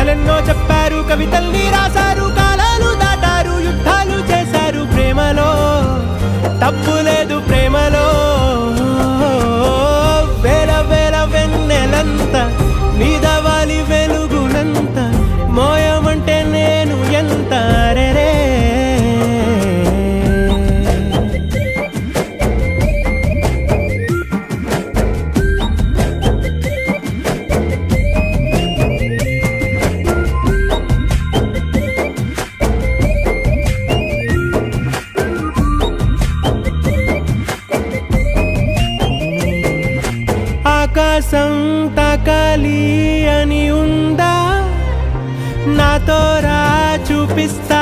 కథలెన్నో చెప్పారు, కవితల్ని రాశారు, కాలాలు దాటారు, యుద్ధాలు చేశారు. ప్రేమలో తప్పు లేదు, ప్రేమలో వేల వేల వెన్నెలంత నీదవాలి వెలుగునంత మోయమంటే నేను ఎంత రే. ఆకాశం తాకాలి అని ఉందా, నాతో రా చూపిస్తా